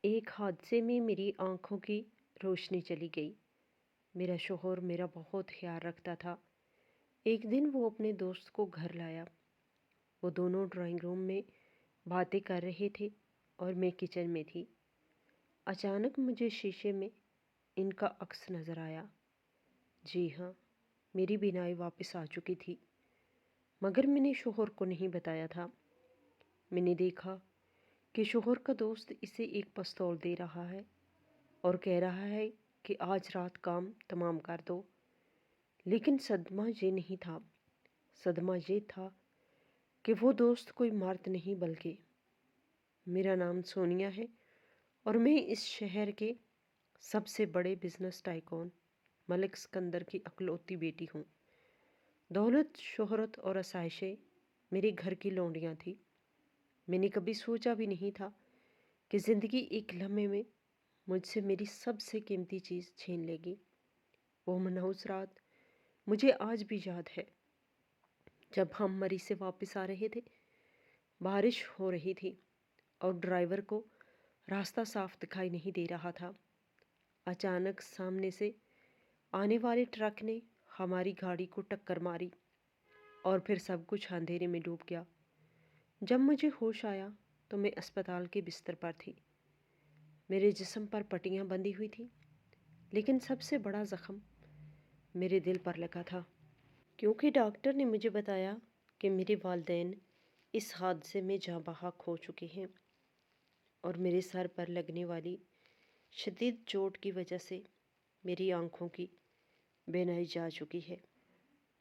ایک حادثے میں میری آنکھوں کی روشنی چلی گئی۔ میرا شوہر میرا بہت خیال رکھتا تھا۔ ایک دن وہ اپنے دوست کو گھر لایا۔ وہ دونوں ڈرائنگ روم میں باتیں کر رہے تھے اور میں کچن میں تھی۔ اچانک مجھے شیشے میں ان کا عکس نظر آیا۔ جی ہاں، میری بینائی واپس آ چکی تھی، مگر میں نے شوہر کو نہیں بتایا تھا۔ میں نے دیکھا کہ شوہر کا دوست اسے ایک پستول دے رہا ہے اور کہہ رہا ہے کہ آج رات کام تمام کر دو۔ لیکن صدمہ یہ نہیں تھا، صدمہ یہ تھا کہ وہ دوست کوئی مرد نہیں بلکہ میرا نام سونیا ہے اور میں اس شہر کے سب سے بڑے بزنس ٹائکون ملک سکندر کی اکلوتی بیٹی ہوں۔ دولت، شہرت اور آسائشیں میرے گھر کی لونڈیاں تھیں۔ میں نے کبھی سوچا بھی نہیں تھا کہ زندگی ایک لمحے میں مجھ سے میری سب سے قیمتی چیز چھین لے گی۔ وہ منحوس رات مجھے آج بھی یاد ہے، جب ہم مری سے واپس آ رہے تھے۔ بارش ہو رہی تھی اور ڈرائیور کو راستہ صاف دکھائی نہیں دے رہا تھا۔ اچانک سامنے سے آنے والے ٹرک نے ہماری گاڑی کو ٹکر ماری اور پھر سب کچھ اندھیرے میں ڈوب گیا۔ جب مجھے ہوش آیا تو میں اسپتال کے بستر پر تھی۔ میرے جسم پر پٹیاں بندھی ہوئی تھیں، لیکن سب سے بڑا زخم میرے دل پر لگا تھا، کیونکہ ڈاکٹر نے مجھے بتایا کہ میرے والدین اس حادثے میں جاں بحق ہو چکے ہیں اور میرے سر پر لگنے والی شدید چوٹ کی وجہ سے میری آنکھوں کی بینائی جا چکی ہے۔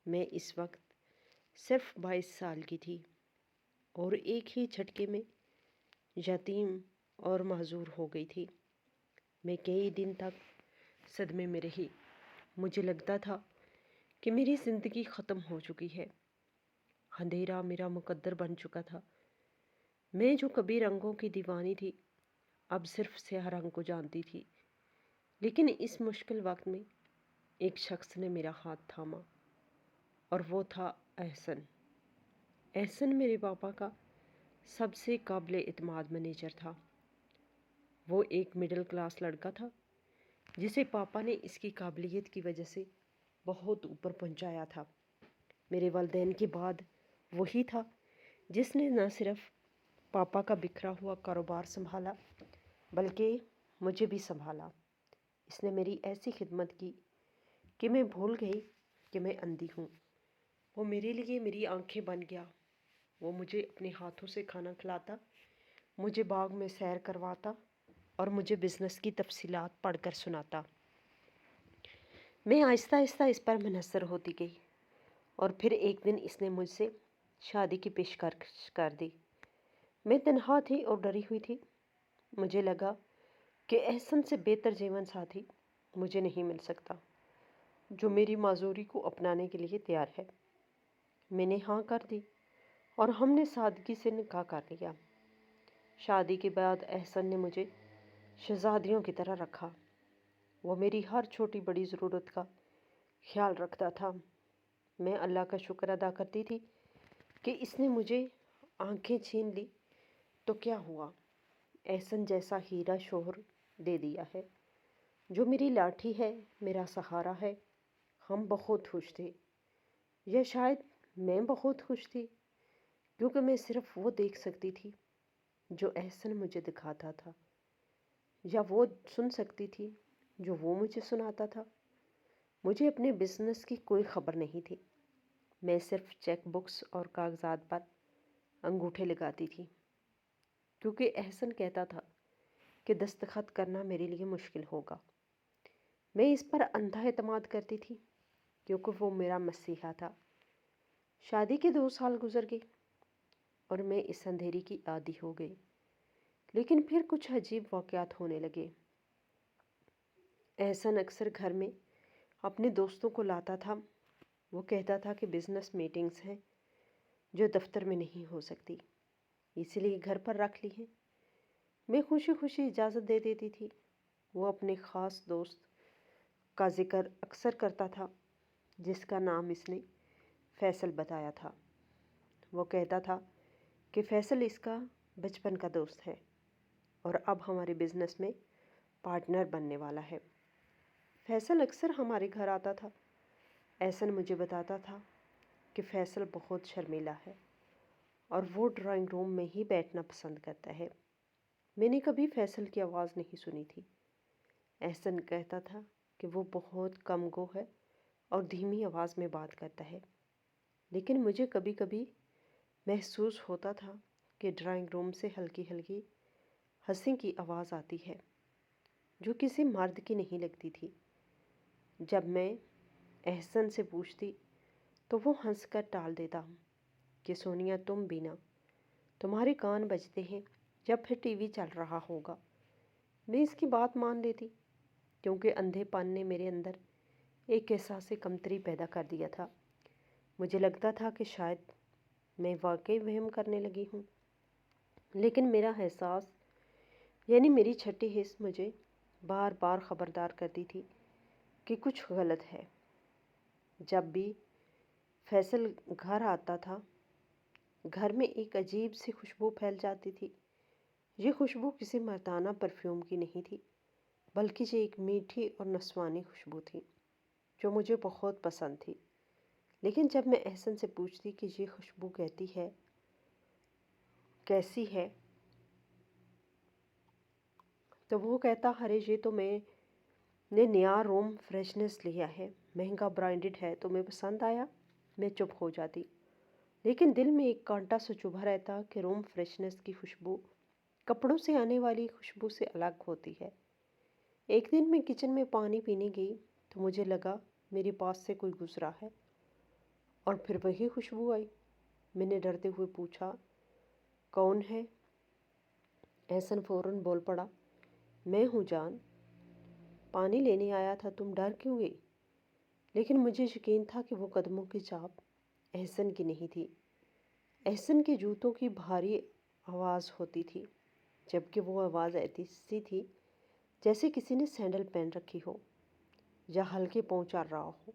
میں اس وقت صرف 22 سال کی تھی اور ایک ہی جھٹکے میں یتیم اور معذور ہو گئی تھی۔ میں کئی دن تک صدمے میں رہی۔ مجھے لگتا تھا کہ میری زندگی ختم ہو چکی ہے، اندھیرا میرا مقدر بن چکا تھا۔ میں جو کبھی رنگوں کی دیوانی تھی، اب صرف سیاہ رنگ کو جانتی تھی۔ لیکن اس مشکل وقت میں ایک شخص نے میرا ہاتھ تھاما اور وہ تھا احسن۔ احسن میرے پاپا کا سب سے قابل اعتماد مینیجر تھا۔ وہ ایک مڈل کلاس لڑکا تھا جسے پاپا نے اس کی قابلیت کی وجہ سے بہت اوپر پہنچایا تھا۔ میرے والدین کے بعد وہی تھا جس نے نہ صرف پاپا کا بکھرا ہوا کاروبار سنبھالا بلکہ مجھے بھی سنبھالا۔ اس نے میری ایسی خدمت کی کہ میں بھول گئی کہ میں اندھی ہوں۔ وہ میرے لیے میری آنکھیں بن گیا۔ وہ مجھے اپنے ہاتھوں سے کھانا کھلاتا، مجھے باغ میں سیر کرواتا اور مجھے بزنس کی تفصیلات پڑھ کر سناتا۔ میں آہستہ آہستہ اس پر منحصر ہوتی گئی اور پھر ایک دن اس نے مجھ سے شادی کی پیشکش کر دی۔ میں تنہا تھی اور ڈری ہوئی تھی۔ مجھے لگا کہ احسن سے بہتر جیون ساتھی مجھے نہیں مل سکتا جو میری معذوری کو اپنانے کے لیے تیار ہے۔ میں نے ہاں کر دی اور ہم نے سادگی سے نکاح کر لیا۔ شادی کے بعد احسن نے مجھے شہزادیوں کی طرح رکھا۔ وہ میری ہر چھوٹی بڑی ضرورت کا خیال رکھتا تھا۔ میں اللہ کا شکر ادا کرتی تھی کہ اس نے مجھے آنکھیں چھین لی تو کیا ہوا، احسن جیسا ہیرا شوہر دے دیا ہے جو میری لاٹھی ہے، میرا سہارا ہے۔ ہم بہت خوش تھے، یا شاید میں بہت خوش تھی، کیونکہ میں صرف وہ دیکھ سکتی تھی جو احسن مجھے دکھاتا تھا، یا وہ سن سکتی تھی جو وہ مجھے سناتا تھا۔ مجھے اپنے بزنس کی کوئی خبر نہیں تھی۔ میں صرف چیک بکس اور کاغذات پر انگوٹھے لگاتی تھی، کیونکہ احسن کہتا تھا کہ دستخط کرنا میرے لیے مشکل ہوگا۔ میں اس پر اندھا اعتماد کرتی تھی کیونکہ وہ میرا مسیحا تھا۔ شادی کے 2 سال گزر گئے اور میں اس اندھیری کی عادی ہو گئی، لیکن پھر کچھ عجیب واقعات ہونے لگے۔ احسن اکثر گھر میں اپنے دوستوں کو لاتا تھا۔ وہ کہتا تھا کہ بزنس میٹنگز ہیں جو دفتر میں نہیں ہو سکتی، اسی لیے گھر پر رکھ لی ہیں۔ میں خوشی خوشی اجازت دے دیتی تھی۔ وہ اپنے خاص دوست کا ذکر اکثر کرتا تھا جس کا نام اس نے فیصل بتایا تھا۔ وہ کہتا تھا کہ فیصل اس کا بچپن کا دوست ہے اور اب ہمارے بزنس میں پارٹنر بننے والا ہے۔ فیصل اکثر ہمارے گھر آتا تھا۔ احسن مجھے بتاتا تھا کہ فیصل بہت شرمیلا ہے اور وہ ڈرائنگ روم میں ہی بیٹھنا پسند کرتا ہے۔ میں نے کبھی فیصل کی آواز نہیں سنی تھی۔ احسن کہتا تھا کہ وہ بہت کم گو ہے اور دھیمی آواز میں بات کرتا ہے، لیکن مجھے کبھی کبھی محسوس ہوتا تھا کہ ڈرائنگ روم سے ہلکی ہلکی ہنسی کی آواز آتی ہے جو کسی مرد کی نہیں لگتی تھی۔ جب میں احسن سے پوچھتی تو وہ ہنس کر ٹال دیتا کہ سونیا تم بھی نا، تمہارے کان بجتے ہیں جب پھر ٹی وی چل رہا ہوگا۔ میں اس کی بات مان لیتی کیونکہ اندھے پن نے میرے اندر ایک احساس کمتری پیدا کر دیا تھا۔ مجھے لگتا تھا کہ شاید میں واقعی وہم کرنے لگی ہوں، لیکن میرا احساس یعنی میری چھٹی حس مجھے بار بار خبردار کرتی تھی کہ کچھ غلط ہے۔ جب بھی فیصل گھر آتا تھا، گھر میں ایک عجیب سی خوشبو پھیل جاتی تھی۔ یہ خوشبو کسی مردانہ پرفیوم کی نہیں تھی، بلکہ یہ ایک میٹھی اور نسوانی خوشبو تھی جو مجھے بہت پسند تھی۔ لیکن جب میں احسن سے پوچھتی کہ یہ خوشبو کیسی ہے تو وہ کہتا، ارے یہ تو میں نے نیا روم فریشنس لیا ہے، مہنگا برانڈڈ ہے، تمہیں پسند آیا؟ میں چپ ہو جاتی، لیکن دل میں ایک کانٹا سا چبھا رہتا کہ روم فریشنس کی خوشبو کپڑوں سے آنے والی خوشبو سے الگ ہوتی ہے۔ ایک دن میں کچن میں پانی پینے گئی تو مجھے لگا میرے پاس سے کوئی گزرا ہے اور پھر وہی خوشبو آئی۔ میں نے ڈرتے ہوئے پوچھا، کون ہے؟ احسن فوراً بول پڑا، میں ہوں جان، پانی لینے آیا تھا، تم ڈر کیوں گئی؟ لیکن مجھے یقین تھا کہ وہ قدموں کی چاپ احسن کی نہیں تھی۔ احسن کے جوتوں کی بھاری آواز ہوتی تھی، جبکہ وہ آواز ایسی تھی جیسے کسی نے سینڈل پہن رکھی ہو یا ہلکے پاؤں چل رہا ہو۔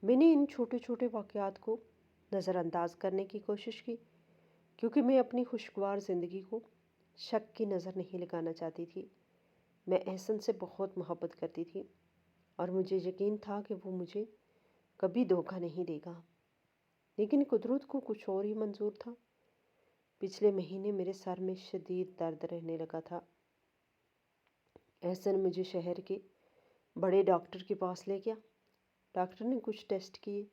میں نے ان چھوٹے چھوٹے واقعات کو نظر انداز کرنے کی کوشش کی کیونکہ میں اپنی خوشگوار زندگی کو شک کی نظر نہیں لگانا چاہتی تھی۔ میں احسن سے بہت محبت کرتی تھی اور مجھے یقین تھا کہ وہ مجھے کبھی دھوکہ نہیں دے گا، لیکن قدرت کو کچھ اور ہی منظور تھا۔ پچھلے مہینے میرے سر میں شدید درد رہنے لگا تھا۔ احسن مجھے شہر کے بڑے ڈاکٹر کے پاس لے گیا۔ ڈاکٹر نے کچھ ٹیسٹ کیے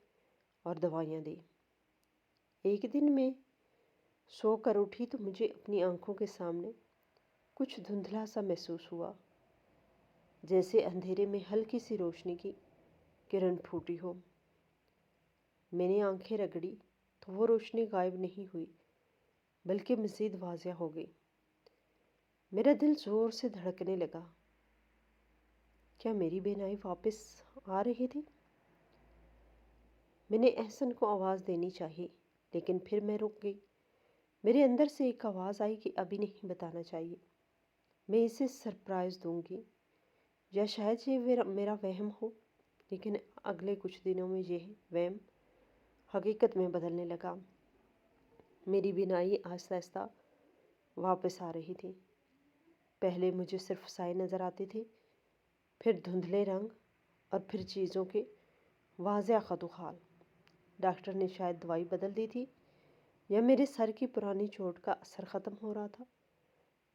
اور دوائیاں دی۔ ایک دن میں سو کر اٹھی تو مجھے اپنی آنکھوں کے سامنے کچھ دھندلا سا محسوس ہوا، جیسے اندھیرے میں ہلکی سی روشنی کی کرن پھوٹی ہو۔ میں نے آنکھیں رگڑی تو وہ روشنی غائب نہیں ہوئی بلکہ مزید واضح ہو گئی۔ میرا دل زور سے دھڑکنے لگا۔ کیا میری بینائی واپس آ رہی تھی؟ میں نے احسن کو آواز دینی چاہی، لیکن پھر میں رک گئی۔ میرے اندر سے ایک آواز آئی کہ ابھی نہیں بتانا چاہیے، میں اسے سرپرائز دوں گی، یا شاید یہ میرا وہم ہو۔ لیکن اگلے کچھ دنوں میں یہ وہم حقیقت میں بدلنے لگا۔ میری بینائی آہستہ آہستہ واپس آ رہی تھی۔ پہلے مجھے صرف سائے نظر آتے تھے، پھر دھندلے رنگ اور پھر چیزوں کے واضح خط و خال۔ ڈاکٹر نے شاید دوائی بدل دی تھی یا میرے سر کی پرانی چوٹ کا اثر ختم ہو رہا تھا۔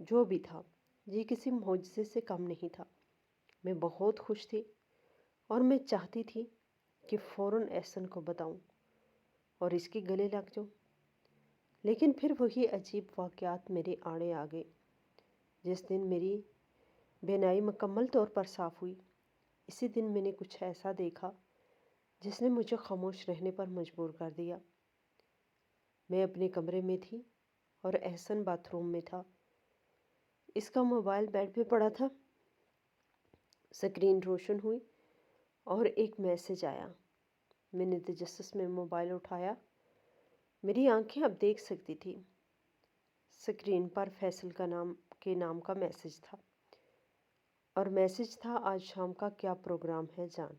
جو بھی تھا، یہ کسی معجزے سے کم نہیں تھا۔ میں بہت خوش تھی اور میں چاہتی تھی کہ فوراً احسن کو بتاؤں اور اس کے گلے لگ جاؤں، لیکن پھر وہی عجیب واقعات میرے آڑے آ گئے۔ جس دن میری بینائی مکمل طور پر صاف ہوئی، اسی دن میں نے کچھ ایسا دیکھا جس نے مجھے خاموش رہنے پر مجبور کر دیا۔ میں اپنے کمرے میں تھی اور احسن باتھ روم میں تھا۔ اس کا موبائل بیڈ پہ پڑا تھا۔ سکرین روشن ہوئی اور ایک میسج آیا۔ میں نے تجسس میں موبائل اٹھایا۔ میری آنکھیں اب دیکھ سکتی تھی۔ سکرین پر فیصل کے نام کا میسج تھا اور میسج تھا، آج شام کا کیا پروگرام ہے جان؟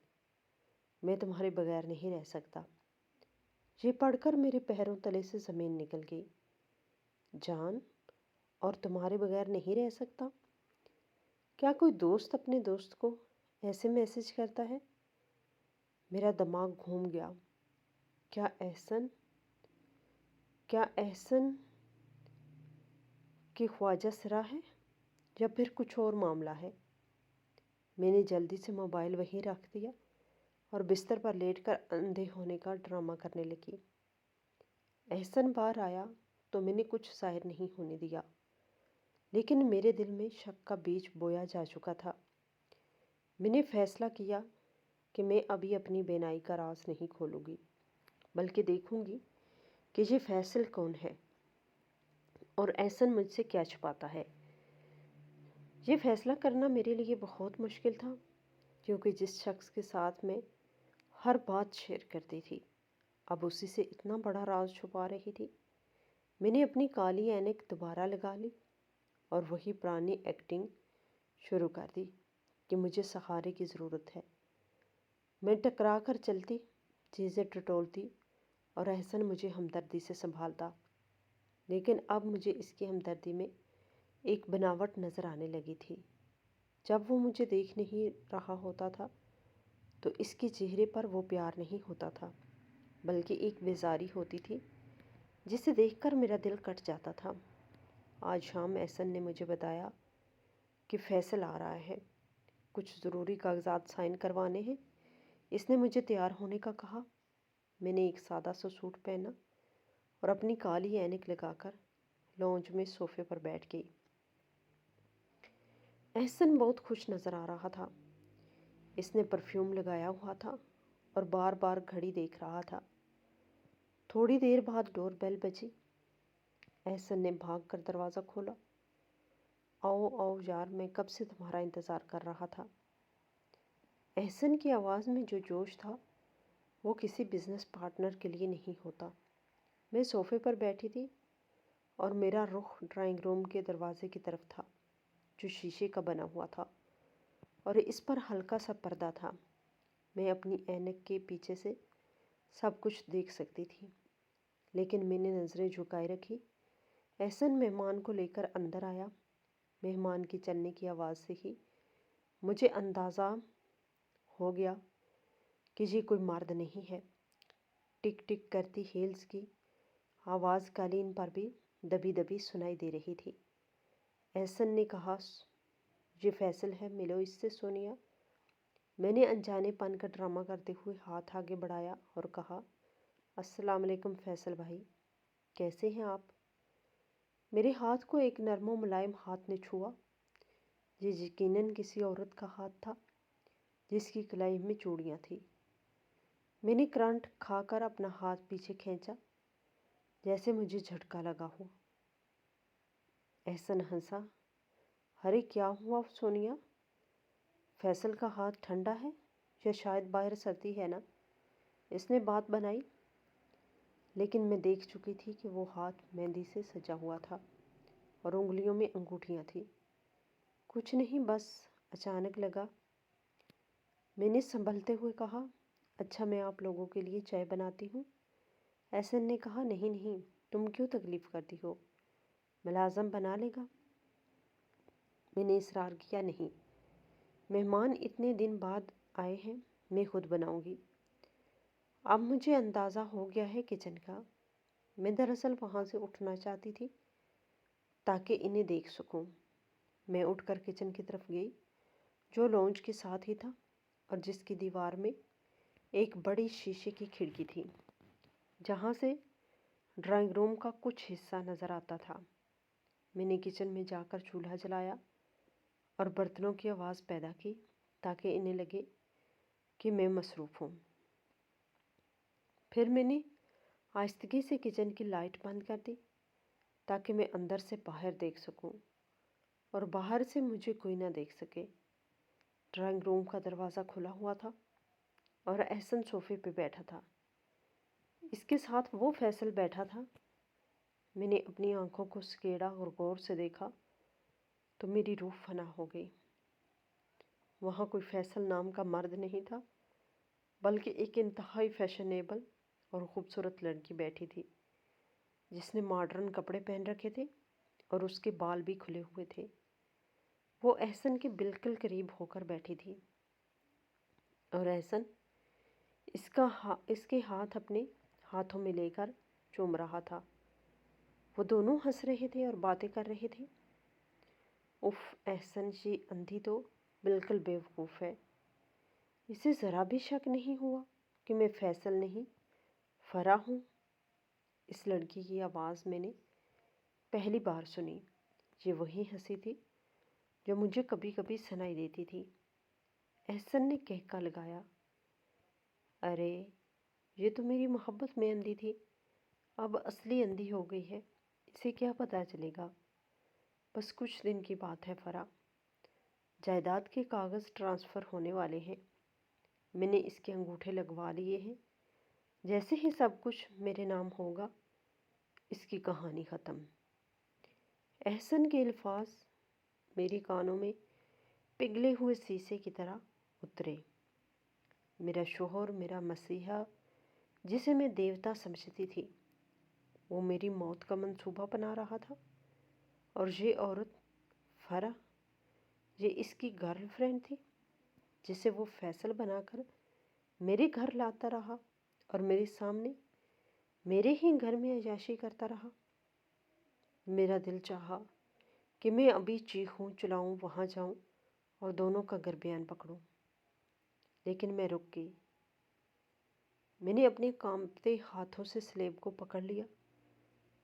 میں تمہارے بغیر نہیں رہ سکتا۔ یہ پڑھ کر میرے پیروں تلے سے زمین نکل گئی۔ جان؟ اور تمہارے بغیر نہیں رہ سکتا؟ کیا کوئی دوست اپنے دوست کو ایسے میسج کرتا ہے؟ میرا دماغ گھوم گیا۔ کیا احسن کہ خواجہ سرا ہے یا پھر کچھ اور معاملہ ہے؟ میں نے جلدی سے موبائل وہیں رکھ دیا اور بستر پر لیٹ کر اندھے ہونے کا ڈرامہ کرنے لگی۔ احسن باہر آیا تو میں نے کچھ ظاہر نہیں ہونے دیا، لیکن میرے دل میں شک کا بیج بویا جا چکا تھا۔ میں نے فیصلہ کیا کہ میں ابھی اپنی بینائی کا راز نہیں کھولوں گی، بلکہ دیکھوں گی کہ یہ فیصل کون ہے اور احسن مجھ سے کیا چھپاتا ہے۔ یہ فیصلہ کرنا میرے لیے بہت مشکل تھا، کیونکہ جس شخص کے ساتھ میں ہر بات شیئر کرتی تھی اب اسی سے اتنا بڑا راز چھپا رہی تھی۔ میں نے اپنی کالی اینک دوبارہ لگا لی اور وہی پرانی ایکٹنگ شروع کر دی کہ مجھے سہارے کی ضرورت ہے۔ میں ٹکرا کر چلتی، چیزیں ٹٹولتی اور احسن مجھے ہمدردی سے سنبھالتا، لیکن اب مجھے اس کی ہمدردی میں ایک بناوٹ نظر آنے لگی تھی۔ جب وہ مجھے دیکھ نہیں رہا ہوتا تھا تو اس کے چہرے پر وہ پیار نہیں ہوتا تھا، بلکہ ایک بیزاری ہوتی تھی جسے دیکھ کر میرا دل کٹ جاتا تھا۔ آج شام احسن نے مجھے بتایا کہ فیصل آ رہا ہے، کچھ ضروری کاغذات سائن کروانے ہیں۔ اس نے مجھے تیار ہونے کا کہا۔ میں نے ایک سادہ سا سوٹ پہنا اور اپنی کالی اینک لگا کر لانج میں صوفے پر بیٹھ گئی۔ احسن بہت خوش نظر آ رہا تھا۔ اس نے پرفیوم لگایا ہوا تھا اور بار بار گھڑی دیکھ رہا تھا۔ تھوڑی دیر بعد ڈور بیل بجی۔ احسن نے بھاگ کر دروازہ کھولا۔ آؤ آؤ یار، میں کب سے تمہارا انتظار کر رہا تھا۔ احسن کی آواز میں جو جوش تھا وہ کسی بزنس پارٹنر کے لیے نہیں ہوتا۔ میں صوفے پر بیٹھی تھی اور میرا رخ ڈرائنگ روم کے دروازے کی طرف تھا، جو شیشے کا بنا ہوا تھا اور اس پر ہلکا سا پردہ تھا۔ میں اپنی اینک کے پیچھے سے سب کچھ دیکھ سکتی تھی، لیکن میں نے نظریں جھکائے رکھی۔ احسن مہمان کو لے کر اندر آیا۔ مہمان کے چلنے کی آواز سے ہی مجھے اندازہ ہو گیا کہ یہ کوئی مرد نہیں ہے۔ ٹک ٹک کرتی ہیلز کی آواز قالین پر بھی دبی دبی سنائی دے رہی تھی۔ احسن نے کہا، یہ فیصل ہے، ملو اس سے سونیا۔ میں نے انجانے پن کا ڈرامہ کرتے ہوئے ہاتھ آگے بڑھایا اور کہا، السلام علیکم فیصل بھائی، کیسے ہیں آپ؟ میرے ہاتھ کو ایک نرم و ملائم ہاتھ نے چھوا۔ یہ یقیناً کسی عورت کا ہاتھ تھا جس کی کلائی میں چوڑیاں تھیں۔ میں نے کرنٹ کھا کر اپنا ہاتھ پیچھے کھینچا، جیسے مجھے جھٹکا لگا ہو۔ احسن ہنسا۔ ارے کیا ہوا سونیا؟ فیصل کا ہاتھ ٹھنڈا ہے یا شاید باہر سردی ہے نا؟ اس نے بات بنائی، لیکن میں دیکھ چکی تھی کہ وہ ہاتھ مہندی سے سجا ہوا تھا اور انگلیوں میں انگوٹھیاں تھیں۔ کچھ نہیں، بس اچانک لگا۔ میں نے سنبھلتے ہوئے کہا، اچھا میں آپ لوگوں کے لیے چائے بناتی ہوں۔ احسن نے کہا، نہیں نہیں، تم کیوں تکلیف کرتی ہو، ملازم بنا لے گا۔ میں نے اصرار کیا، نہیں، مہمان اتنے دن بعد آئے ہیں، میں خود بناؤں گی۔ اب مجھے اندازہ ہو گیا ہے کچن کا۔ میں دراصل وہاں سے اٹھنا چاہتی تھی تاکہ انہیں دیکھ سکوں۔ میں اٹھ کر کچن کی طرف گئی، جو لانج کے ساتھ ہی تھا اور جس کی دیوار میں ایک بڑی شیشے کی کھڑکی تھی، جہاں سے ڈرائنگ روم کا کچھ حصہ نظر آتا تھا۔ میں نے کچن میں جا کر چولہا جلایا اور برتنوں کی آواز پیدا کی تاکہ انہیں لگے کہ میں مصروف ہوں۔ پھر میں نے آہستگی سے کچن کی لائٹ بند کر دی تاکہ میں اندر سے باہر دیکھ سکوں اور باہر سے مجھے کوئی نہ دیکھ سکے۔ ڈرائنگ روم کا دروازہ کھلا ہوا تھا اور احسن صوفے پہ بیٹھا تھا۔ اس کے ساتھ وہ فیصل بیٹھا تھا۔ میں نے اپنی آنکھوں کو سکیڑا اور غور سے دیکھا تو میری روح فنا ہو گئی۔ وہاں کوئی فیصل نام کا مرد نہیں تھا، بلکہ ایک انتہائی فیشنیبل اور خوبصورت لڑکی بیٹھی تھی، جس نے ماڈرن کپڑے پہن رکھے تھے اور اس کے بال بھی کھلے ہوئے تھے۔ وہ احسن کے بالکل قریب ہو کر بیٹھی تھی اور احسن اس کے ہاتھ اپنے ہاتھوں میں لے کر چوم رہا تھا۔ وہ دونوں ہنس رہے تھے اور باتیں کر رہے تھے۔ اف، احسن یہ اندھی تو بالکل بیوقوف ہے۔ اسے ذرا بھی شک نہیں ہوا کہ میں فیصل نہیں، فرح ہوں۔ اس لڑکی کی آواز میں نے پہلی بار سنی۔ یہ وہی ہنسی تھی جو مجھے کبھی کبھی سنائی دیتی تھی۔ احسن نے کہکا لگایا، ارے یہ تو میری محبت میں اندھی تھی، اب اصلی اندھی ہو گئی ہے، اسے کیا پتہ چلے گا؟ بس کچھ دن کی بات ہے فرح، جائیداد کے کاغذ ٹرانسفر ہونے والے ہیں، میں نے اس کے انگوٹھے لگوا لیے ہیں، جیسے ہی سب کچھ میرے نام ہوگا اس کی کہانی ختم۔ احسن کے الفاظ میری کانوں میں پگھلے ہوئے شیشے کی طرح اترے۔ میرا شوہر، میرا مسیحا، جسے میں دیوتا سمجھتی تھی، وہ میری موت کا منصوبہ بنا رہا تھا، اور یہ عورت فرح، یہ اس کی گرل فرینڈ تھی جسے وہ فیصل بنا کر میرے گھر لاتا رہا اور میرے سامنے میرے ہی گھر میں عیاشی کرتا رہا۔ میرا دل چاہا کہ میں ابھی چیخوں چلاؤں، وہاں جاؤں اور دونوں کا گربیان پکڑوں، لیکن میں رک گئی۔ میں نے اپنے کانپتے ہاتھوں سے سلیب کو پکڑ لیا۔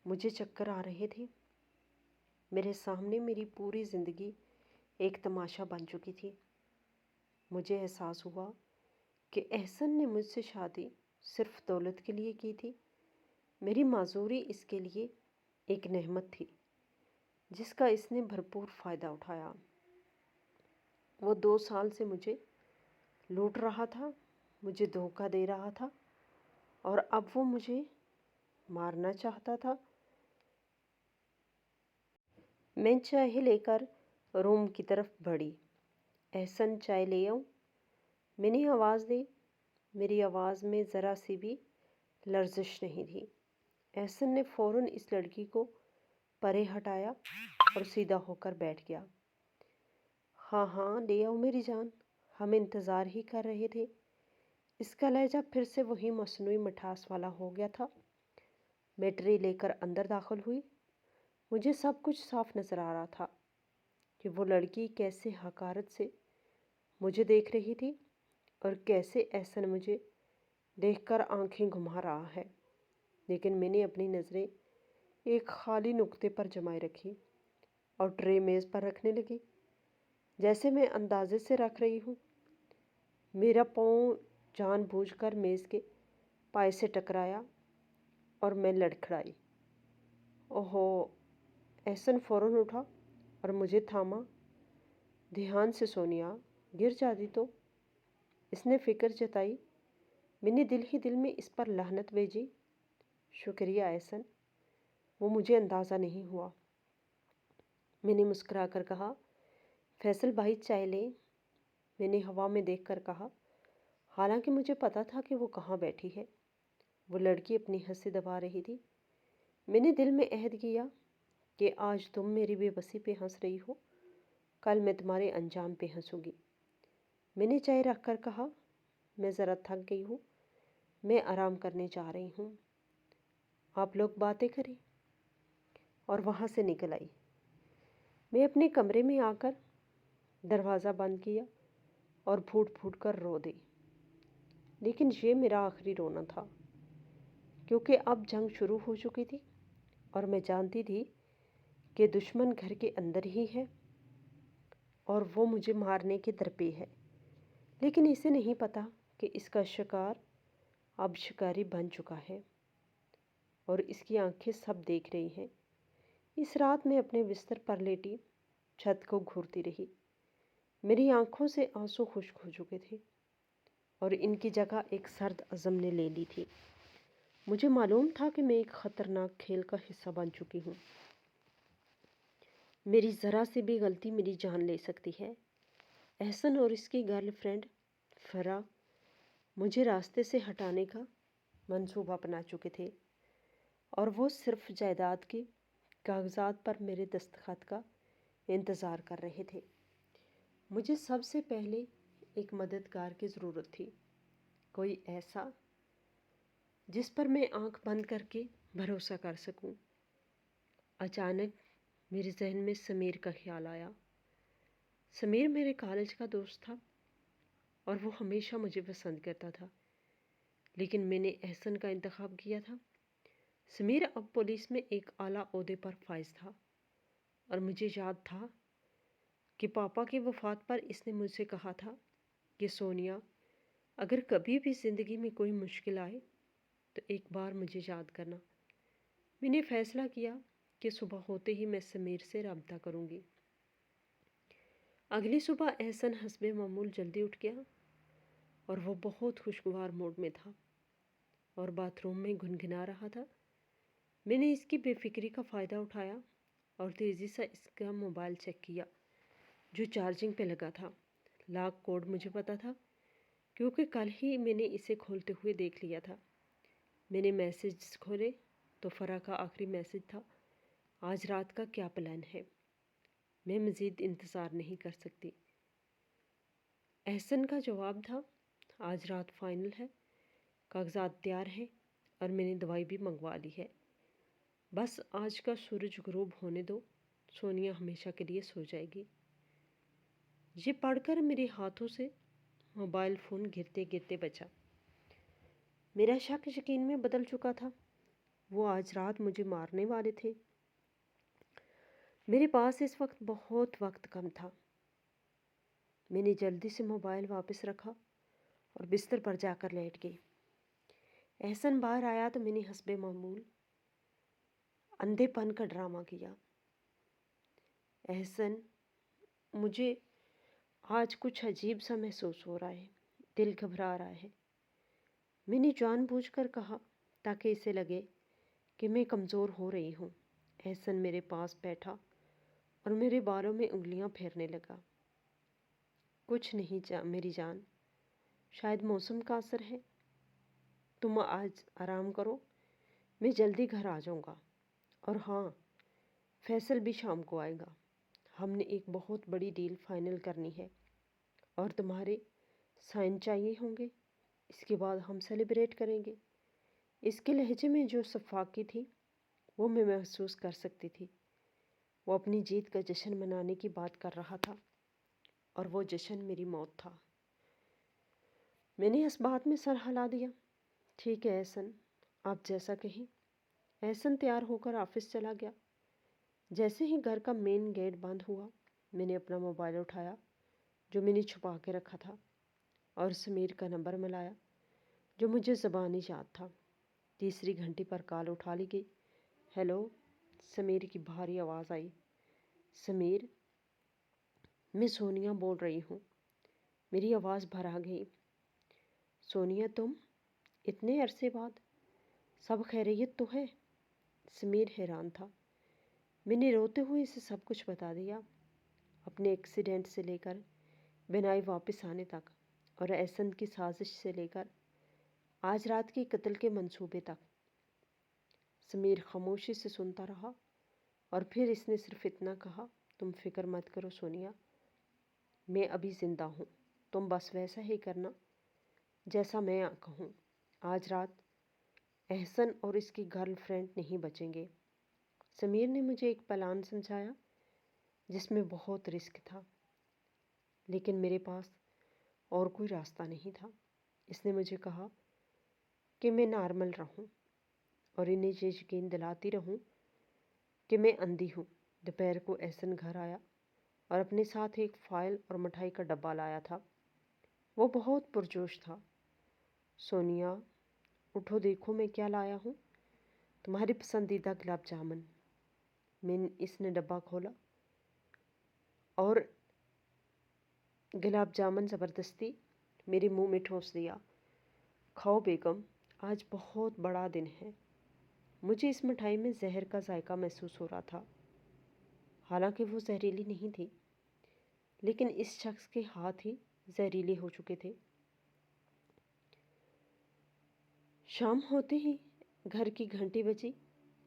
مجھے چکر آ رہے تھے۔ میرے سامنے میری پوری زندگی ایک تماشا بن چکی تھی۔ مجھے احساس ہوا کہ احسن نے مجھ سے شادی صرف دولت کے لیے کی تھی۔ میری معذوری اس کے لیے ایک نعمت تھی جس کا اس نے بھرپور فائدہ اٹھایا۔ وہ 2 سال سے مجھے لوٹ رہا تھا، مجھے دھوکہ دے رہا تھا، اور اب وہ مجھے مارنا چاہتا تھا۔ میں چائے لے کر روم کی طرف بڑھی۔ احسن، چائے لے آؤں؟ میں نے آواز دی۔ میری آواز میں ذرا سی بھی لرزش نہیں تھی۔ احسن نے فوراً اس لڑکی کو پرے ہٹایا اور سیدھا ہو کر بیٹھ گیا۔ ہاں ہاں لے آؤ میری جان، ہم انتظار ہی کر رہے تھے۔ اس کا لہجہ پھر سے وہی مصنوعی مٹھاس والا ہو گیا تھا۔ میں ٹرے لے کر اندر داخل ہوئی۔ مجھے سب کچھ صاف نظر آ رہا تھا کہ وہ لڑکی کیسے حقارت سے مجھے دیکھ رہی تھی اور کیسے احسن مجھے دیکھ کر آنکھیں گھما رہا ہے، لیکن میں نے اپنی نظریں ایک خالی نقطے پر جمائے رکھی اور ٹرے میز پر رکھنے لگی، جیسے میں اندازے سے رکھ رہی ہوں۔ میرا پاؤں جان بوجھ کر میز کے پائے سے ٹکرایا اور میں لڑکھڑائی۔ اوہو! احسن فوراً اٹھا اور مجھے تھاما۔ دھیان سے سونیا، گر جاتی تو؟ اس نے فکر جتائی۔ میں نے دل ہی دل میں اس پر لعنت بھیجی۔ شکریہ احسن، وہ مجھے اندازہ نہیں ہوا۔ میں نے مسکرا کر کہا، فیصل بھائی چائے لیں؟ میں نے ہوا میں دیکھ کر کہا، حالانکہ مجھے پتا تھا کہ وہ کہاں بیٹھی ہے۔ وہ لڑکی اپنی ہنسی دبا رہی تھی۔ میں نے دل میں عہد کیا کہ آج تم میری بے بسی پہ ہنس رہی ہو، کل میں تمہارے انجام پہ ہنسوں گی۔ میں نے چائے رکھ کر کہا، میں ذرا تھک گئی ہوں، میں آرام کرنے جا رہی ہوں، آپ لوگ باتیں کریں، اور وہاں سے نکل آئی۔ میں اپنے کمرے میں آ کر دروازہ بند کیا اور پھوٹ پھوٹ کر رو دی، لیکن یہ میرا آخری رونا تھا، کیونکہ اب جنگ شروع ہو چکی تھی اور میں جانتی تھی کہ دشمن گھر کے اندر ہی ہے اور وہ مجھے مارنے کے درپے ہے، لیکن اسے نہیں پتا کہ اس کا شکار اب شکاری بن چکا ہے اور اس کی آنکھیں سب دیکھ رہی ہیں۔ اس رات میں اپنے بستر پر لیٹی چھت کو گھورتی رہی۔ میری آنکھوں سے آنسو خشک ہو چکے تھے اور ان کی جگہ ایک سرد عزم نے لے لی تھی۔ مجھے معلوم تھا کہ میں ایک خطرناک کھیل کا حصہ بن چکی ہوں۔ میری ذرا سی بھی غلطی میری جان لے سکتی ہے۔ احسن اور اس کی گرل فرینڈ فرح مجھے راستے سے ہٹانے کا منصوبہ بنا چکے تھے، اور وہ صرف جائیداد کے کاغذات پر میرے دستخط کا انتظار کر رہے تھے۔ مجھے سب سے پہلے ایک مددگار کی ضرورت تھی، کوئی ایسا جس پر میں آنکھ بند کر کے بھروسہ کر سکوں۔ اچانک میرے ذہن میں سمیر کا خیال آیا۔ سمیر میرے کالج کا دوست تھا اور وہ ہمیشہ مجھے پسند کرتا تھا، لیکن میں نے احسن کا انتخاب کیا تھا۔ سمیر اب پولیس میں ایک اعلیٰ عہدے پر فائز تھا اور مجھے یاد تھا کہ پاپا کی وفات پر اس نے مجھ سے کہا تھا کہ سونیا، اگر کبھی بھی زندگی میں کوئی مشکل آئے تو ایک بار مجھے یاد کرنا۔ میں نے فیصلہ کیا کہ صبح ہوتے ہی میں سمیر سے رابطہ کروں گی۔ اگلی صبح احسن حسب معمول جلدی اٹھ گیا اور وہ بہت خوشگوار موڈ میں تھا اور باتھ روم میں گنگنا رہا تھا۔ میں نے اس کی بے فکری کا فائدہ اٹھایا اور تیزی سے اس کا موبائل چیک کیا جو چارجنگ پہ لگا تھا۔ لاک کوڈ مجھے پتا تھا کیونکہ کل ہی میں نے اسے کھولتے ہوئے دیکھ لیا تھا۔ میں نے میسیجز کھولے تو فرح کا آخری میسیج تھا، آج رات کا کیا پلان ہے؟ میں مزید انتظار نہیں کر سکتی۔ احسن کا جواب تھا، آج رات فائنل ہے، کاغذات تیار ہیں اور میں نے دوائی بھی منگوا لی ہے، بس آج کا سورج غروب ہونے دو، سونیا ہمیشہ کے لیے سو جائے گی۔ یہ پڑھ کر میرے ہاتھوں سے موبائل فون گرتے گرتے بچا۔ میرا شک یقین میں بدل چکا تھا، وہ آج رات مجھے مارنے والے تھے۔ میرے پاس اس وقت بہت وقت کم تھا۔ میں نے جلدی سے موبائل واپس رکھا اور بستر پر جا کر لیٹ گئی۔ احسن باہر آیا تو میں نے حسب معمول اندھے پن کا ڈرامہ کیا۔ احسن، مجھے آج کچھ عجیب سا محسوس ہو رہا ہے، دل گھبرا رہا ہے۔ میں نے جان بوجھ کر کہا تاکہ اسے لگے کہ میں کمزور ہو رہی ہوں۔ احسن میرے پاس بیٹھا اور میرے بالوں میں انگلیاں پھیرنے لگا۔ کچھ نہیں میری جان، شاید موسم کا اثر ہے، تم آج آرام کرو، میں جلدی گھر آ جاؤں گا۔ اور ہاں، فیصل بھی شام کو آئے گا، ہم نے ایک بہت بڑی ڈیل فائنل کرنی ہے اور تمہارے سائن چاہیے ہوں گے، اس کے بعد ہم سیلیبریٹ کریں گے۔ اس کے لہجے میں جو شفاقی تھی وہ میں محسوس کر سکتی تھی۔ وہ اپنی جیت کا جشن منانے کی بات کر رہا تھا اور وہ جشن میری موت تھا۔ میں نے اس بات میں سر ہلا دیا۔ ٹھیک ہے احسن، آپ جیسا کہیں۔ احسن تیار ہو کر آفس چلا گیا۔ جیسے ہی گھر کا مین گیٹ بند ہوا، میں نے اپنا موبائل اٹھایا جو میں نے چھپا کے رکھا تھا اور سمیر کا نمبر ملایا جو مجھے زبانی یاد تھا۔ تیسری گھنٹی پر کال اٹھا لی گئی۔ ہیلو، سمیر کی بھاری آواز آئی۔ سمیر، میں سونیا بول رہی ہوں۔ میری آواز بھر آ گئی۔ سونیا تم؟ اتنے عرصے بعد؟ سب خیریت تو ہے؟ سمیر حیران تھا۔ میں نے روتے ہوئے اسے سب کچھ بتا دیا، اپنے ایکسیڈنٹ سے لے کر بینائی واپس آنے تک اور احسن کی سازش سے لے کر آج رات کے قتل کے منصوبے تک۔ سمیر خاموشی سے سنتا رہا اور پھر اس نے صرف اتنا کہا، تم فکر مت کرو سونیا، میں ابھی زندہ ہوں، تم بس ویسا ہی کرنا جیسا میں کہوں۔ آج رات احسن اور اس کی گرل فرینڈ نہیں بچیں گے۔ سمیر نے مجھے ایک پلان سمجھایا جس میں بہت رسک تھا، لیکن میرے پاس اور کوئی راستہ نہیں تھا۔ اس نے مجھے کہا کہ میں نارمل رہوں اور انہیں یہ یقین دلاتی رہوں کہ میں اندھی ہوں۔ دوپہر کو احسن گھر آیا اور اپنے ساتھ ایک فائل اور مٹھائی کا ڈبہ لایا تھا۔ وہ بہت پرجوش تھا۔ سونیا، اٹھو دیکھو میں کیا لایا ہوں، تمہاری پسندیدہ گلاب جامن۔ اس نے ڈبہ کھولا اور گلاب جامن زبردستی میرے منہ میں ٹھونس دیا۔ کھاؤ بیگم، آج بہت بڑا دن ہے۔ مجھے اس مٹھائی میں زہر کا ذائقہ محسوس ہو رہا تھا، حالانکہ وہ زہریلی نہیں تھی، لیکن اس شخص کے ہاتھ ہی زہریلے ہو چکے تھے۔ شام ہوتے ہی گھر کی گھنٹی بجی۔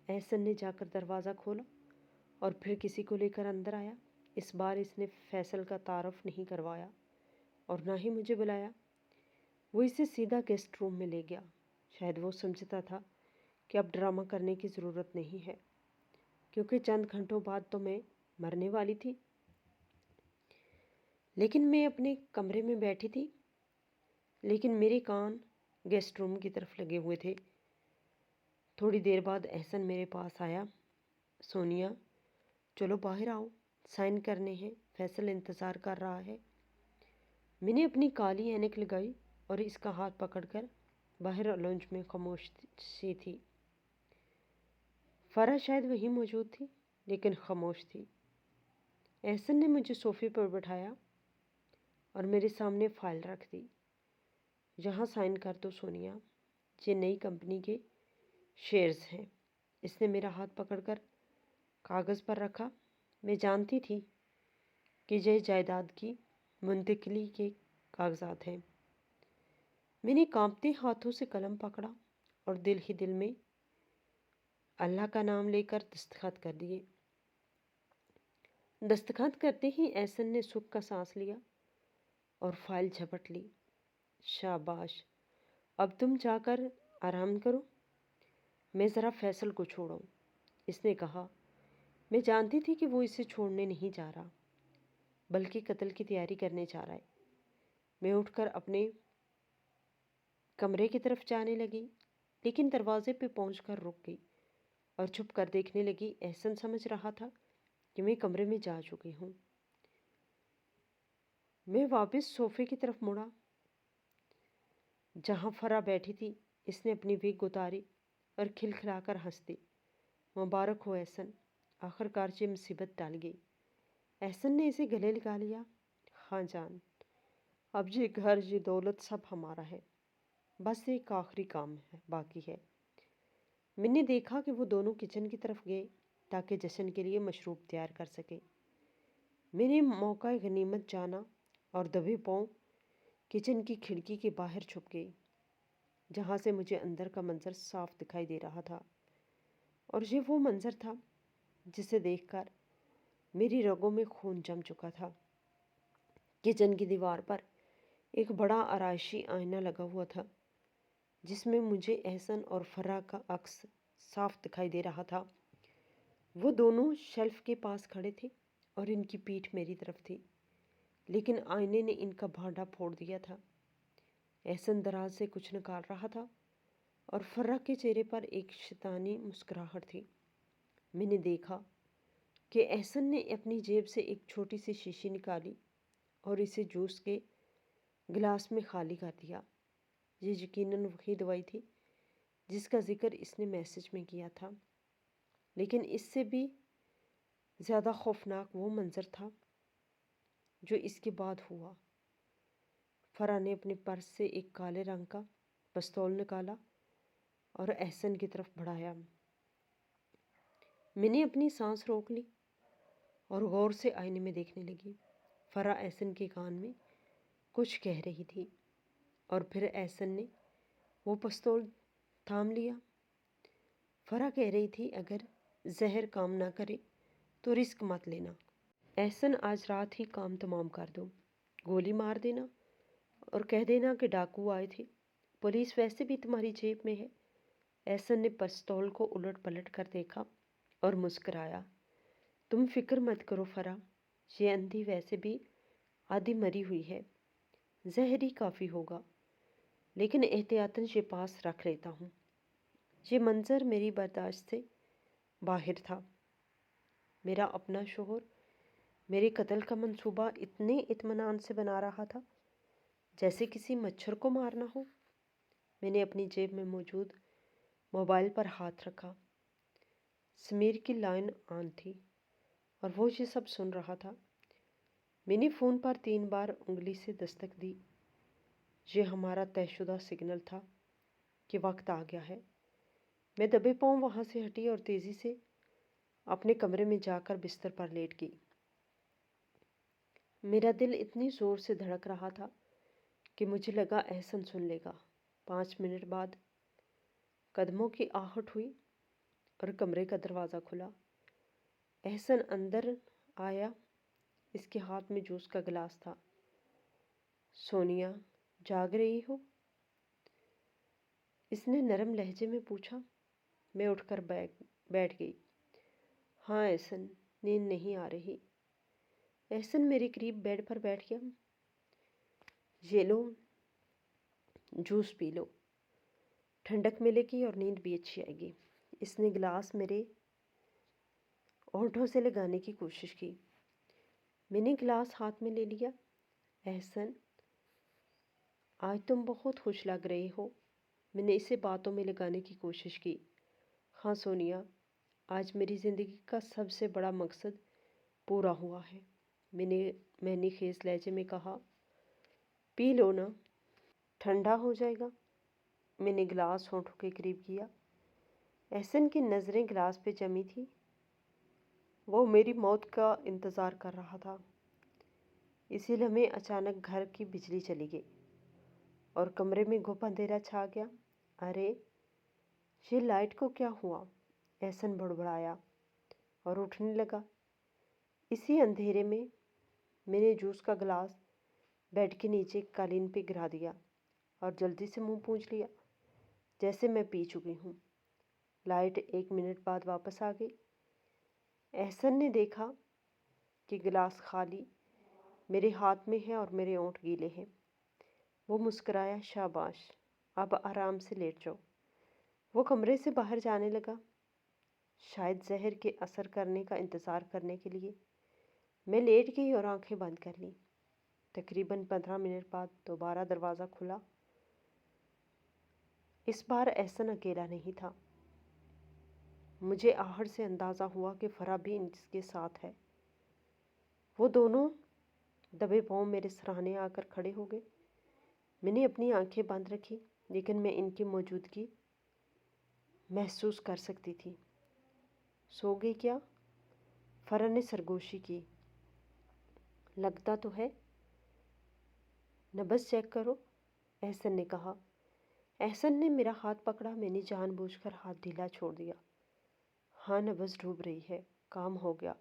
احسن نے جا کر دروازہ کھولا اور پھر کسی کو لے کر اندر آیا۔ اس بار اس نے فیصل کا تعارف نہیں کروایا اور نہ ہی مجھے بلایا۔ وہ اسے سیدھا گیسٹ روم میں لے گیا۔ شاید وہ سمجھتا تھا کہ اب ڈرامہ کرنے کی ضرورت نہیں ہے، کیونکہ چند گھنٹوں بعد تو میں مرنے والی تھی۔ لیکن میں اپنے کمرے میں بیٹھی تھی، لیکن میرے کان گیسٹ روم کی طرف لگے ہوئے تھے۔ تھوڑی دیر بعد احسن میرے پاس آیا۔ سونیا، چلو باہر آؤ، سائن کرنے ہیں، فیصل انتظار کر رہا ہے۔ میں نے اپنی کالی اینک لگائی اور اس کا ہاتھ پکڑ کر باہر لانج میں خاموش سی تھی۔ فرح شاید وہیں موجود تھی، لیکن خاموش تھی۔ احسن نے مجھے صوفے پر بٹھایا اور میرے سامنے فائل رکھ دی۔ یہاں سائن کر دو سونیا، یہ نئی کمپنی کے شیئرز ہیں۔ اس نے میرا ہاتھ پکڑ کر کاغذ پر رکھا۔ میں جانتی تھی کہ یہ جائیداد کی منتقلی کے کاغذات ہیں۔ میں نے کانپتے ہاتھوں سے قلم پکڑا اور دل ہی دل میں اللہ کا نام لے کر دستخط کر دیے۔ دستخط کرتے ہی احسن نے سکھ کا سانس لیا اور فائل جھپٹ لی۔ شاباش، اب تم جا کر آرام کرو، میں ذرا فیصل کو چھوڑوں، اس نے کہا۔ میں جانتی تھی کہ وہ اسے چھوڑنے نہیں جا رہا، بلکہ قتل کی تیاری کرنے جا رہا ہے۔ میں اٹھ کر اپنے کمرے کی طرف جانے لگی، لیکن دروازے پہ پہنچ کر رک گئی اور چھپ کر دیکھنے لگی۔ احسن سمجھ رہا تھا کہ میں کمرے میں جا چکی ہوں۔ میں واپس صوفے کی طرف مڑا جہاں فرح بیٹھی تھی۔ اس نے اپنی وگ اتاری اور کھلکھلا کر ہنس دی۔ مبارک ہو احسن، آخر کار یہ مصیبت ٹل گئی۔ احسن نے اسے گلے لگا لیا۔ ہاں جان، اب یہ گھر، یہ دولت سب ہمارا ہے، بس ایک آخری کام ہے باقی ہے۔ میں نے دیکھا کہ وہ دونوں کچن کی طرف گئے تاکہ جشن کے لیے مشروب تیار کر سکے۔ میں نے موقع غنیمت جانا اور دبے پاؤں کچن کی کھڑکی کے باہر چھپ گئی، جہاں سے مجھے اندر کا منظر صاف دکھائی دے رہا تھا۔ اور یہ وہ منظر تھا جسے دیکھ کر میری رگوں میں خون جم چکا تھا۔ کچن کی دیوار پر ایک بڑا آرائشی آئینہ لگا ہوا تھا، جس میں مجھے احسن اور فرح کا عکس صاف دکھائی دے رہا تھا۔ وہ دونوں شیلف کے پاس کھڑے تھے اور ان کی پیٹھ میری طرف تھی، لیکن آئینے نے ان کا بھانڈا پھوڑ دیا تھا۔ احسن دراز سے کچھ نکال رہا تھا اور فرح کے چہرے پر ایک شیطانی مسکراہٹ تھی۔ میں نے دیکھا کہ احسن نے اپنی جیب سے ایک چھوٹی سی شیشی نکالی اور اسے جوس کے گلاس میں خالی کر دیا۔ یہ یقیناً وہی دوائی تھی جس کا ذکر اس نے میسج میں کیا تھا، لیکن اس سے بھی زیادہ خوفناک وہ منظر تھا جو اس کے بعد ہوا۔ فرح نے اپنے پرس سے ایک کالے رنگ کا پستول نکالا اور احسن کی طرف بڑھایا۔ میں نے اپنی سانس روک لی اور غور سے آئینے میں دیکھنے لگی۔ فرح احسن کے کان میں کچھ کہہ رہی تھی اور پھر احسن نے وہ پستول تھام لیا۔ فرح کہہ رہی تھی، اگر زہر کام نہ کرے تو رسک مت لینا۔ احسن، آج رات ہی کام تمام کر دو، گولی مار دینا اور کہہ دینا کہ ڈاکو آئے تھے، پولیس ویسے بھی تمہاری جیب میں ہے۔ احسن نے پستول کو الٹ پلٹ کر دیکھا اور مسکرایا۔ تم فکر مت کرو فرح، یہ اندھی ویسے بھی آدھی مری ہوئی ہے، زہر ہی کافی ہوگا، لیکن احتیاطاً یہ پاس رکھ لیتا ہوں۔ یہ منظر میری برداشت سے باہر تھا۔ میرا اپنا شوہر میرے قتل کا منصوبہ اتنے اطمینان سے بنا رہا تھا جیسے کسی مچھر کو مارنا ہو۔ میں نے اپنی جیب میں موجود موبائل پر ہاتھ رکھا۔ سمیر کی لائن آن تھی اور وہ یہ سب سن رہا تھا۔ میں نے فون پر 3 بار انگلی سے دستک دی۔ یہ ہمارا طے شدہ سگنل تھا کہ وقت آ گیا ہے۔ میں دبے پاؤں وہاں سے ہٹی اور تیزی سے اپنے کمرے میں جا کر بستر پر لیٹ گئی۔ میرا دل اتنی زور سے دھڑک رہا تھا کہ مجھے لگا احسن سن لے گا۔ 5 منٹ بعد قدموں کی آہٹ ہوئی اور کمرے کا دروازہ کھلا۔ احسن اندر آیا، اس کے ہاتھ میں جوس کا گلاس تھا۔ سونیا، جاگ رہی ہو؟ اس نے نرم لہجے میں پوچھا۔ میں اٹھ کر بیٹھ گئی۔ ہاں احسن، نیند نہیں آ رہی۔ احسن میرے قریب بیڈ پر بیٹھ گیا۔ یہ لو، جوس پی لو، ٹھنڈک ملے گی اور نیند بھی اچھی آئے گی۔ اس نے گلاس میرے ہونٹوں سے لگانے کی کوشش کی۔ میں نے گلاس ہاتھ میں لے لیا۔ احسن، آج تم بہت خوش لگ رہے ہو۔ میں نے اسے باتوں میں لگانے کی کوشش کی۔ ہاں سونیا، آج میری زندگی کا سب سے بڑا مقصد پورا ہوا ہے، میں نے خیز لہجے میں کہا۔ پی لو نا، ٹھنڈا ہو جائے گا۔ میں نے گلاس ہونٹوں کے قریب کیا۔ احسن کی نظریں گلاس پہ جمی تھی۔ وہ میری موت کا انتظار کر رہا تھا۔ اسی لمحے اچانک گھر کی بجلی چلی گئی اور کمرے میں گھپ اندھیرا چھا گیا۔ ارے یہ لائٹ کو کیا ہوا؟ احسن بڑبڑایا اور اٹھنے لگا۔ اسی اندھیرے میں نے جوس کا گلاس بیڈ کے نیچے قالین پہ گرا دیا اور جلدی سے منہ پونچھ لیا، جیسے میں پی چکی ہوں۔ لائٹ 1 منٹ بعد واپس آ گئی۔ احسن نے دیکھا کہ گلاس خالی میرے ہاتھ میں ہے اور میرے ہونٹ گیلے ہیں۔ وہ مسکرایا۔ شاباش، اب آرام سے لیٹ جاؤ۔ وہ کمرے سے باہر جانے لگا، شاید زہر کے اثر کرنے کا انتظار کرنے کے لیے۔ میں لیٹ گئی اور آنکھیں بند کر لیں۔ تقریباً 15 منٹ بعد دوبارہ دروازہ کھلا۔ اس بار احسن اکیلا نہیں تھا۔ مجھے آہٹ سے اندازہ ہوا کہ فرح بھی اس کے ساتھ ہے۔ وہ دونوں دبے پاؤں میرے سراہنے آ کر کھڑے ہو گئے۔ میں نے اپنی آنکھیں بند رکھی، لیکن میں ان کی موجودگی محسوس کر سکتی تھی۔ سو گئی کیا؟ فرح نے سرگوشی کی۔ لگتا تو ہے۔ نبض چیک کرو، احسن نے کہا۔ احسن نے میرا ہاتھ پکڑا۔ میں نے جان بوجھ کر ہاتھ ڈھیلا چھوڑ دیا۔ ہاں نبض ڈوب رہی ہے، کام ہو گیا،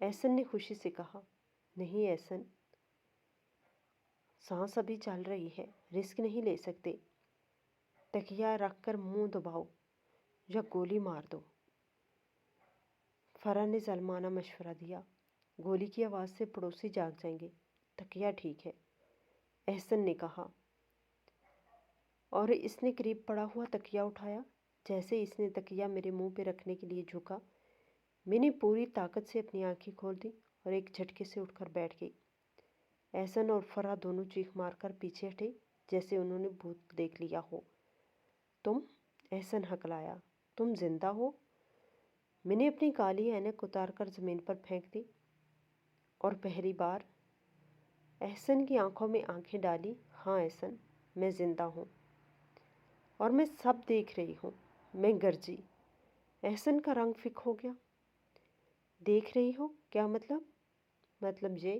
احسن نے خوشی سے کہا۔ نہیں احسن، سانس ابھی چل رہی ہے، رسک نہیں لے سکتے۔ تکیہ رکھ کر منہ دباؤ یا گولی مار دو، فرح نے ظالمانہ مشورہ دیا۔ گولی کی آواز سے پڑوسی جاگ جائیں گے۔ تکیہ ٹھیک ہے، احسن نے کہا، اور اس نے قریب پڑا ہوا تکیہ اٹھایا۔ جیسے اس نے تکیہ میرے منہ پہ رکھنے کے لیے جھکا، میں نے پوری طاقت سے اپنی آنکھیں کھول دیں اور ایک جھٹکے سے اٹھ کر بیٹھ گئی۔ احسن اور فرح دونوں چیخ مار کر پیچھے ہٹے، جیسے انہوں نے بھوت دیکھ لیا ہو۔ تم؟ احسن ہکلایا۔ تم زندہ ہو؟ میں نے اپنی کالی اینک اتار کر زمین پر پھینک دی اور پہلی بار احسن کی آنکھوں میں آنکھیں ڈالی۔ ہاں احسن، میں زندہ ہوں اور میں سب دیکھ رہی ہوں، میں گرجی۔ احسن کا رنگ فک ہو گیا۔ دیکھ رہی ہو؟ کیا مطلب؟ مطلب یہ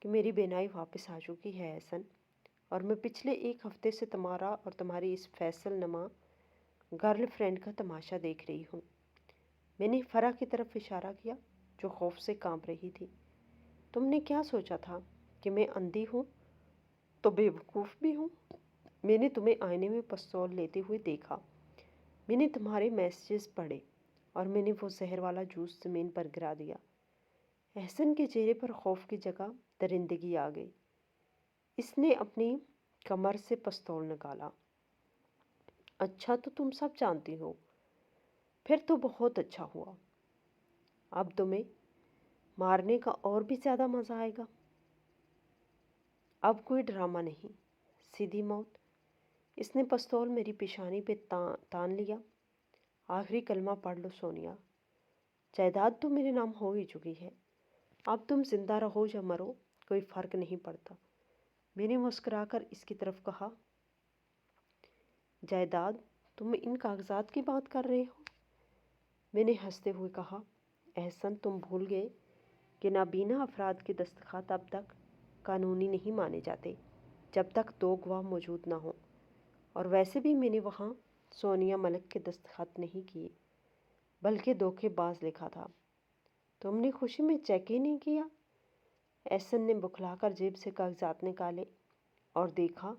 کہ میری بینائی واپس آ چکی ہے احسن، اور میں پچھلے 1 ہفتے سے تمہارا اور تمہاری اس فیصل نما گرل فرینڈ کا تماشا دیکھ رہی ہوں۔ میں نے فرح کی طرف اشارہ کیا، جو خوف سے کانپ رہی تھی۔ تم نے کیا سوچا تھا کہ میں اندھی ہوں تو بے وقوف بھی ہوں؟ میں نے تمہیں آئینے میں پستول لیتے ہوئے دیکھا، میں نے تمہارے میسیجز پڑھے، اور میں نے وہ زہر والا جوس زمین پر گرا دیا۔ احسن کے چہرے پر خوف کی جگہ درندگی آ گئی۔ اس نے اپنی کمر سے پستول نکالا۔ اچھا تو تم سب جانتی ہو، پھر تو بہت اچھا ہوا۔ اب تمہیں مارنے کا اور بھی زیادہ مزہ آئے گا۔ اب کوئی ڈرامہ نہیں، سیدھی موت۔ اس نے پستول میری پیشانی پہ تان لیا۔ آخری کلمہ پڑھ لو سونیا، جائیداد تو میرے نام ہو ہی چکی ہے، اب تم زندہ رہو یا مرو کوئی فرق نہیں پڑتا۔ میں نے مسکرا کر اس کی طرف کہا۔ جائیداد؟ تم ان کاغذات کی بات کر رہے ہو؟ میں نے ہنستے ہوئے کہا۔ احسن، تم بھول گئے کہ نابینا افراد کے دستخط اب تک قانونی نہیں مانے جاتے جب تک 2 گواہ موجود نہ ہوں، اور ویسے بھی میں نے وہاں سونیا ملک کے دستخط نہیں کیے، بلکہ دھوکے باز لکھا تھا۔ تم نے خوشی میں چیک ہی نہیں کیا؟ احسن نے بکھلا کر جیب سے کاغذات نکالے اور دیکھا،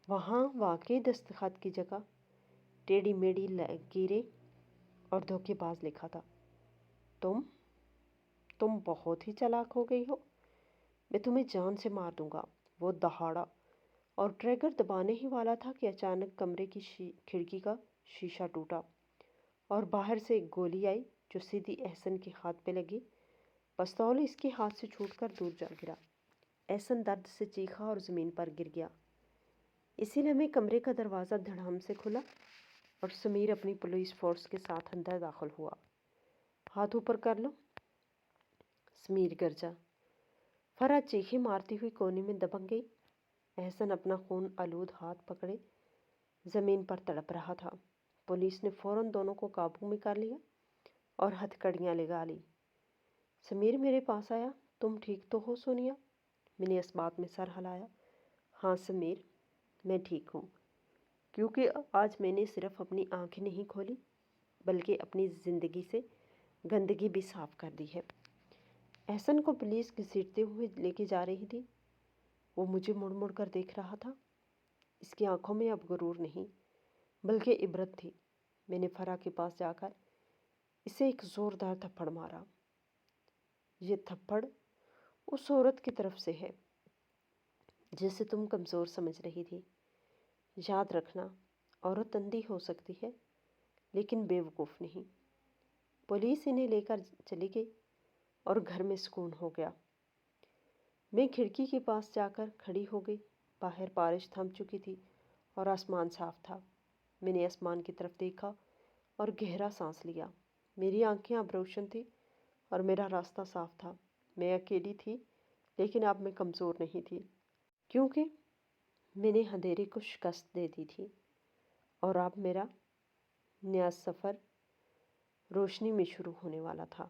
وہاں واقعی دستخط کی جگہ ٹیڑھی میڑھی لکیریں اور دھوکے باز لکھا تھا۔ تم بہت ہی چالاک ہو گئی ہو، میں تمہیں جان سے مار دوں گا۔ وہ دہاڑا اور ٹریگر دبانے ہی والا تھا کہ اچانک کمرے کی کھڑکی کا شیشہ ٹوٹا اور باہر سے ایک گولی آئی جو سیدھی احسن کے ہاتھ پہ لگی۔ پستول اس کے ہاتھ سے چھوٹ کر دور جا گرا۔ احسن درد سے چیخا اور زمین پر گر گیا۔ اسی لمحے کمرے کا دروازہ دھڑام سے کھلا اور سمیر اپنی پولیس فورس کے ساتھ اندر داخل ہوا۔ ہاتھ اوپر کر لو، سمیر گرجا۔ فرح چیخیں مارتی ہوئی کونے میں دبک گئی۔ احسن اپنا خون آلود ہاتھ پکڑے زمین پر تڑپ رہا تھا۔ پولیس نے فوراً دونوں کو قابو میں کر لیا اور ہتھ کڑیاں لگا لی۔ سمیر میرے پاس آیا، تم ٹھیک تو ہو سونیا؟ میں نے اس بات میں سر ہلایا۔ ہاں سمیر، میں ٹھیک ہوں، کیونکہ آج میں نے صرف اپنی آنکھیں نہیں کھولی بلکہ اپنی زندگی سے گندگی بھی صاف کر دی ہے۔ احسن کو پولیس گھسیٹتے ہوئے لے کے جا رہی تھی۔ وہ مجھے مڑ مڑ کر دیکھ رہا تھا۔ اس کی آنکھوں میں اب غرور نہیں بلکہ عبرت تھی۔ میں نے فرح کے پاس جا کر اسے ایک زوردار تھپڑ مارا۔ یہ تھپڑ اس عورت کی طرف سے ہے جسے تم کمزور سمجھ رہی تھی۔ یاد رکھنا، عورت اندھی ہو سکتی ہے لیکن بے وقوف نہیں۔ پولیس انہیں لے کر چلی گئی اور گھر میں سکون ہو گیا۔ میں کھڑکی کے پاس جا کر کھڑی ہو گئی۔ باہر بارش تھم چکی تھی اور آسمان صاف تھا۔ میں نے آسمان کی طرف دیکھا اور گہرا سانس لیا۔ میری آنکھیں اب روشن تھیں اور میرا راستہ صاف تھا۔ میں اکیلی تھی لیکن اب میں کمزور نہیں تھی، کیونکہ میں نے اندھیرے کو شکست دے دی تھی اور اب میرا نیا سفر روشنی میں شروع ہونے والا تھا۔